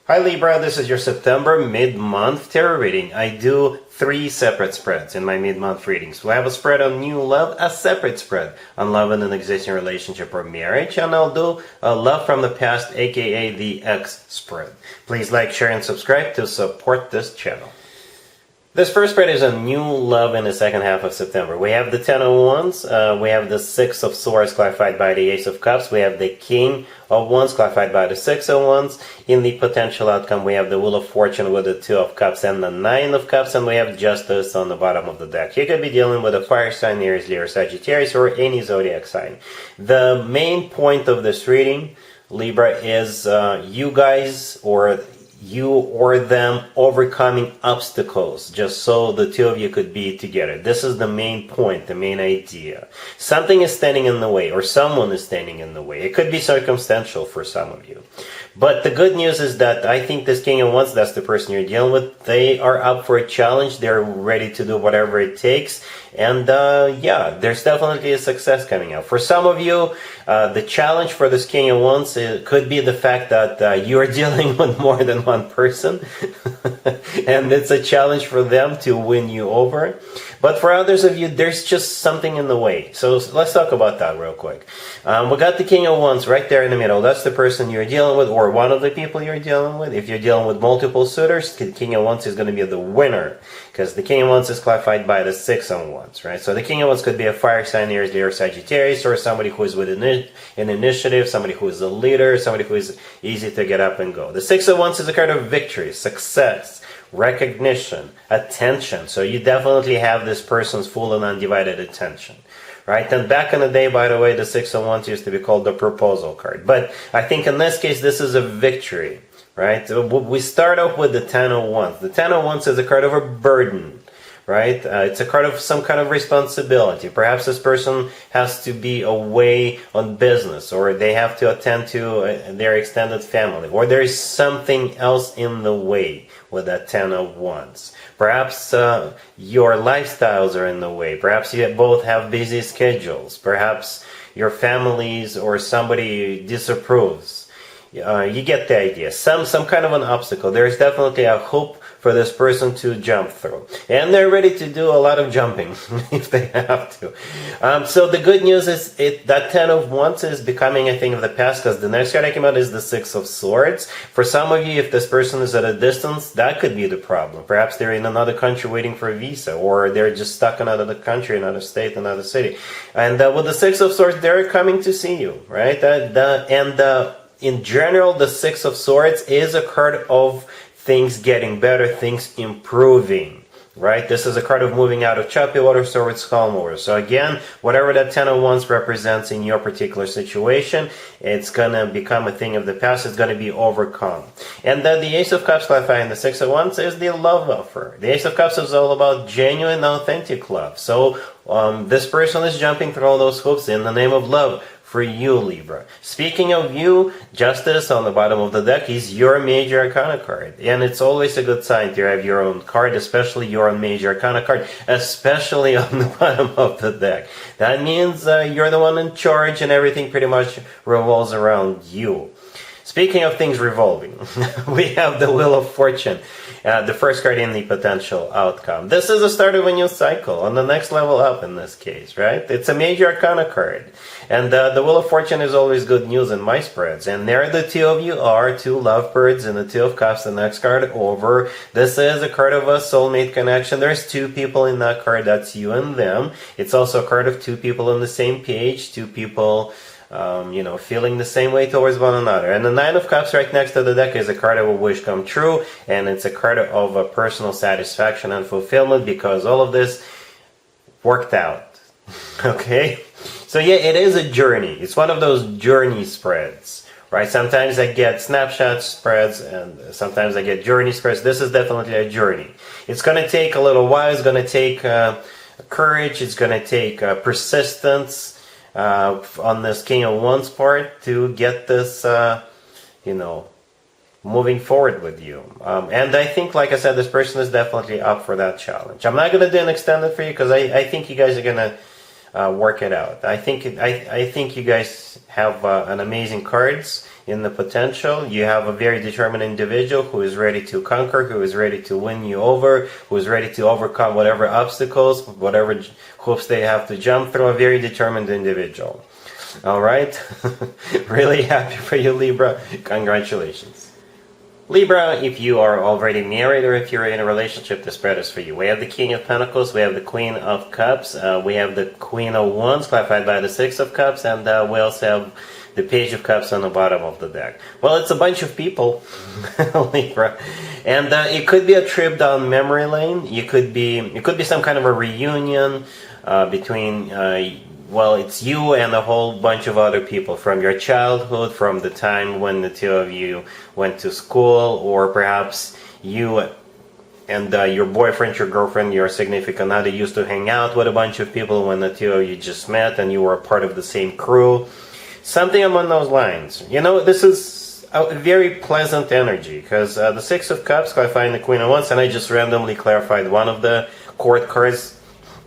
Hi Libra, this is your September mid-month tarot reading. I do 3 separate spreads in my mid-month readings. We have a spread on new love, a separate spread on love in an existing relationship or marriage, and I'll do a love from the past, aka the X spread. Please like, share, and subscribe to support this channel. This first spread is a new love in the second half of September. We have the Ten of Wands, we have the Six of Swords clarified by the Ace of Cups, we have the King of Wands clarified by the Six of Wands. In the potential outcome, we have the Wheel of Fortune with the Two of Cups and the Nine of Cups, and we have Justice on the bottom of the deck. You could be dealing with a fire sign, Aries, Leo, Sagittarius, or any zodiac sign. The main point of this reading, Libra, is you guys or you or them overcoming obstacles just so the two of you could be together. This is the main point, the main idea. Something is standing in the way, or someone is standing in the way. It could be circumstantial for some of you. But the good news is that I think this King of Wands, that's the person you're dealing with, they are up for a challenge. They're ready to do whatever it takes. And yeah, there's definitely a success coming out. For some of you, the challenge for this King of Wands could be the fact that you're dealing with more than one person. And it's a challenge for them to win you over. But for others of you, there's just something in the way. So let's talk about that real quick. We got the King of Wands right there in the middle. That's the person you're dealing with, or one of the people you're dealing with. If you're dealing with multiple suitors, the King of Wands is going to be the winner, because the King of Wands is clarified by the Six of Wands, right? So the King of Wands could be a fire sign, Aries, Leo, Sagittarius, or somebody who is with an initiative, somebody who is a leader, somebody who is easy to get up and go. The Six of Wands is a card of victory, success, recognition, attention. So you definitely have this person's full and undivided attention, right? And back in the day, by the way, the Six of Wands used to be called the proposal card. But I think in this case, this is a victory, right? We start off with the Ten of Wands. The Ten of Wands is a card of a burden, right? It's a card of some kind of responsibility. Perhaps this person has to be away on business, or they have to attend to their extended family, or there is something else in the way with that Ten of Wands. Perhaps your lifestyles are in the way. Perhaps you both have busy schedules. Perhaps your families or somebody disapproves. You get the idea. Some kind of an obstacle. There is definitely a hope for this person to jump through. And they're ready to do a lot of jumping if they have to. So the good news is that Ten of Wands is becoming a thing of the past, because the next card that came out is the Six of Swords. For some of you, if this person is at a distance, that could be the problem. Perhaps they're in another country waiting for a visa, or they're just stuck in another country, another state, another city. And with the Six of Swords, they're coming to see you, right? In general, the Six of Swords is a card of things getting better, things improving, right? This is a card of moving out of choppy water towards calm water. So again, whatever that Ten of Wands represents in your particular situation, it's going to become a thing of the past. It's going to be overcome. And then the Ace of Cups clarifying the Six of Wands is the love offer. The Ace of Cups is all about genuine, authentic love. So this person is jumping through all those hoops in the name of love for you, Libra. Speaking of you, Justice on the bottom of the deck is your major arcana card. And it's always a good sign to have your own card, especially your own major arcana card, especially on the bottom of the deck. That means you're the one in charge and everything pretty much revolves around you. Speaking of things revolving, we have the Wheel of Fortune, the first card in the potential outcome. This is the start of a new cycle, on the next level up in this case, right? It's a major arcana card. And the Wheel of Fortune is always good news in my spreads. And there the two of you are, two lovebirds and the Two of Cups, the next card over. This is a card of a soulmate connection. There's two people in that card, that's you and them. It's also a card of two people on the same page, two people feeling the same way towards one another. And the Nine of Cups right next to the deck is a card of a wish come true, and it's a card of a personal satisfaction and fulfillment, because all of this worked out. Okay? So yeah, it is a journey. It's one of those journey spreads, right? Sometimes I get snapshot spreads, and sometimes I get journey spreads. This is definitely a journey. It's going to take a little while. It's going to take courage. It's going to take persistence on this King of Wands part to get this, moving forward with you. And I think, like I said, this person is definitely up for that challenge. I'm not going to do an extended for you, because I think you guys are going to work it out. I think you guys have an amazing cards, in the potential. You have a very determined individual who is ready to conquer, who is ready to win you over, who is ready to overcome whatever obstacles, whatever hoops they have to jump through. A very determined individual. All right? Really happy for you, Libra. Congratulations. Libra, if you are already married or if you're in a relationship, the spread is for you. We have the King of Pentacles, we have the Queen of Cups, we have the Queen of Wands, clarified by the Six of Cups, and we also have the Page of Cups on the bottom of the deck. Well, it's a bunch of people, Libra, and it could be a trip down memory lane. It could be some kind of a reunion between. Well, it's you and a whole bunch of other people from your childhood, from the time when the two of you went to school, or perhaps you and your boyfriend, your girlfriend, your significant other used to hang out with a bunch of people when the two of you just met and you were a part of the same crew. Something along those lines. You know, this is a very pleasant energy because the Six of Cups clarifying the Queen of Wands, and I just randomly clarified one of the court cards,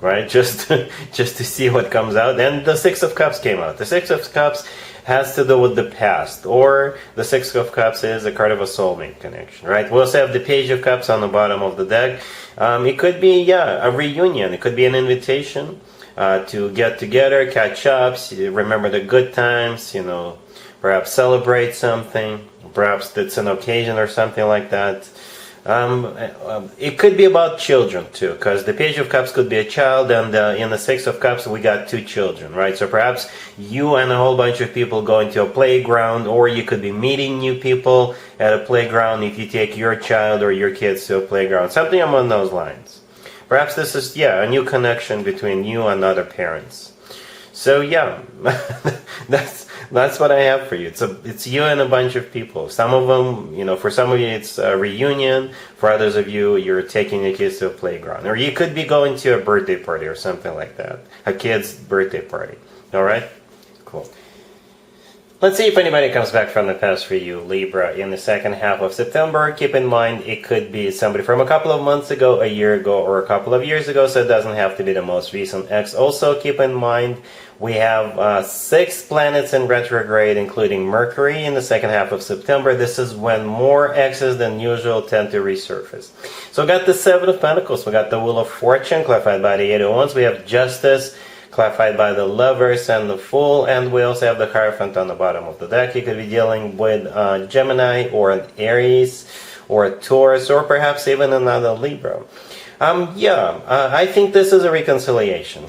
right, just to see what comes out, and the Six of Cups came out. The Six of Cups has to do with the past, or the Six of Cups is a card of a soulmate connection, right? We also have the Page of Cups on the bottom of the deck. It could be, a reunion. It could be an invitation to get together, catch up, remember the good times, perhaps celebrate something, perhaps it's an occasion or something like that. It could be about children too, because the Page of Cups could be a child, and in the Six of Cups we got two children, right? So perhaps you and a whole bunch of people going to a playground, or you could be meeting new people at a playground if you take your child or your kids to a playground, something along those lines. Perhaps this is, a new connection between you and other parents. So that's what I have for you. It's you and a bunch of people. Some of them, for some of you it's a reunion. For others of you, you're taking your kids to a playground. Or you could be going to a birthday party or something like that. A kid's birthday party. All right? Cool. Let's see if anybody comes back from the past for you, Libra, in the second half of September. Keep in mind, it could be somebody from a couple of months ago, a year ago, or a couple of years ago, so it doesn't have to be the most recent ex. Also, keep in mind, we have 6 planets in retrograde, including Mercury, in the second half of September. This is when more exes than usual tend to resurface. So we got the Seven of Pentacles, we got the Wheel of Fortune, clarified by the Eight of Wands, we have Justice, clarified by the Lovers and the Fool, and we also have the Hierophant on the bottom of the deck. You could be dealing with Gemini, or an Aries, or a Taurus, or perhaps even another Libra. I think this is a reconciliation,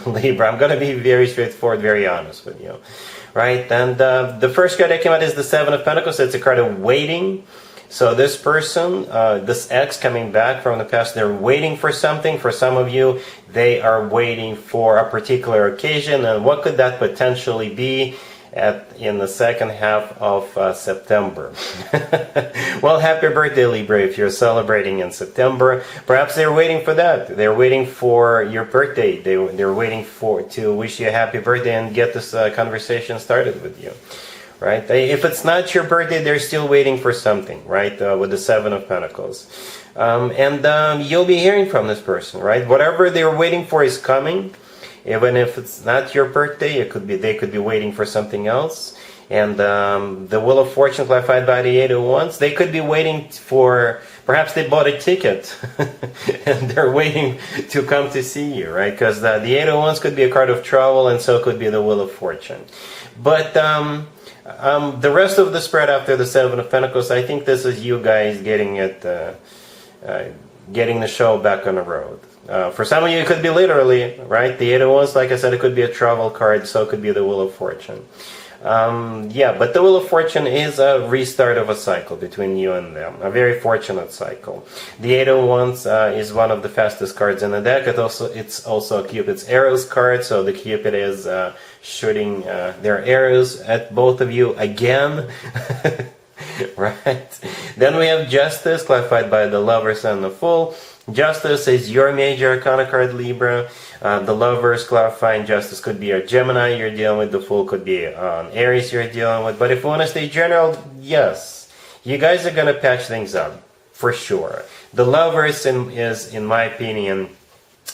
Libra. I'm going to be very straightforward, very honest with you, right? And the first card that came out is the Seven of Pentacles. It's a card of waiting. So this person, this ex coming back from the past, they're waiting for something. For some of you, they are waiting for a particular occasion. And what could that potentially be in the second half of September? Well, happy birthday, Libra, if you're celebrating in September. Perhaps they're waiting for that. They're waiting for your birthday. They're waiting to wish you a happy birthday and get this conversation started with you. Right? If it's not your birthday, they're still waiting for something, right? With the Seven of Pentacles. And you'll be hearing from this person, right? Whatever they're waiting for is coming. Even if it's not your birthday, they could be waiting for something else. And the Wheel of Fortune, clarified by the Eight of Wands, they could be waiting for, perhaps they bought a ticket and they're waiting to come to see you, right? Because the Eight of Wands could be a card of travel, and so could be the Wheel of Fortune. But the rest of the spread after the Seven of Pentacles, I think this is you guys getting the show back on the road. For some of you, it could be literally, right? The Eight of Wands, like I said, it could be a travel card, so it could be the Wheel of Fortune. But the Wheel of Fortune is a restart of a cycle between you and them, a very fortunate cycle. The Eight of Wands is one of the fastest cards in the deck. It's also a Cupid's arrows card, so the Cupid is shooting their arrows at both of you again. Right? Then we have Justice, clarified by the Lovers and the Fool. Justice is your major arcana card, Libra. The Lovers, clarifying Justice, could be a Gemini you're dealing with. The Fool could be an Aries you're dealing with. But if we want to stay general, yes, you guys are going to patch things up, for sure. The Lovers is, in my opinion,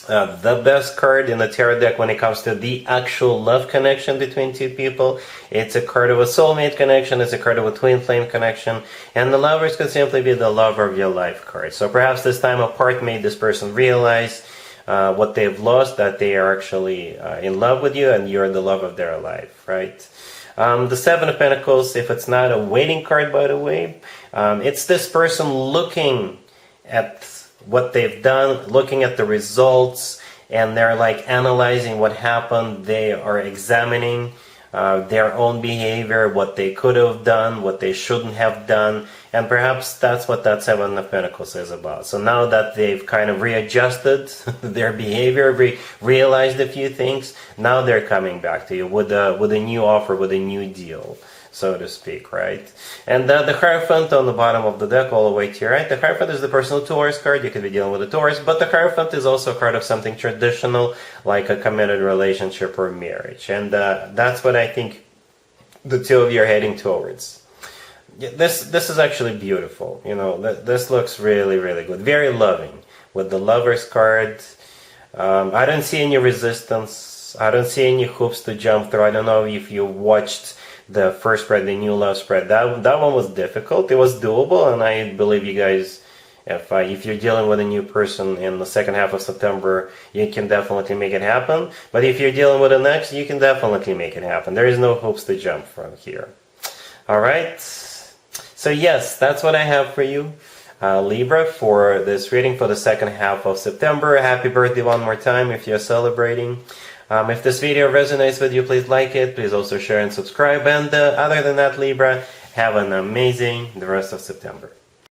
The best card in the tarot deck when it comes to the actual love connection between two people. It's a card of a soulmate connection, it's a card of a twin flame connection, and the lovers could simply be the lover of your life card. So perhaps this time apart made this person realize what they've lost, that they are actually in love with you and you're the love of their life, right? The Seven of Pentacles, if it's not a waiting card, by the way, it's this person looking at what they've done, looking at the results, and they're like analyzing what happened. They are examining their own behavior, what they could have done, what they shouldn't have done, and perhaps that's what that Seven of Pentacles is about. So now that they've kind of readjusted their behavior, realized a few things, now they're coming back to you with a new offer, with a new deal, so to speak, right? And the Hierophant on the bottom of the deck, all the way to your right, the Hierophant is the personal Taurus card. You could be dealing with a Taurus, but the Hierophant is also a card of something traditional, like a committed relationship or marriage. And that's what I think the two of you are heading towards. This is actually beautiful. You know, this looks really, really good. Very loving. With the Lover's card, I don't see any resistance. I don't see any hoops to jump through. I don't know if you watched the first spread, the new love spread. That one was difficult. It was doable, and I believe you guys, if you're dealing with a new person in the second half of September, you can definitely make it happen. But if you're dealing with an ex, you can definitely make it happen. There is no hoops to jump from here. Alright? So yes, that's what I have for you, Libra, for this reading for the second half of September. Happy birthday one more time if you're celebrating. If this video resonates with you, please like it. Please also share and subscribe. And other than that, Libra, have an amazing the rest of September.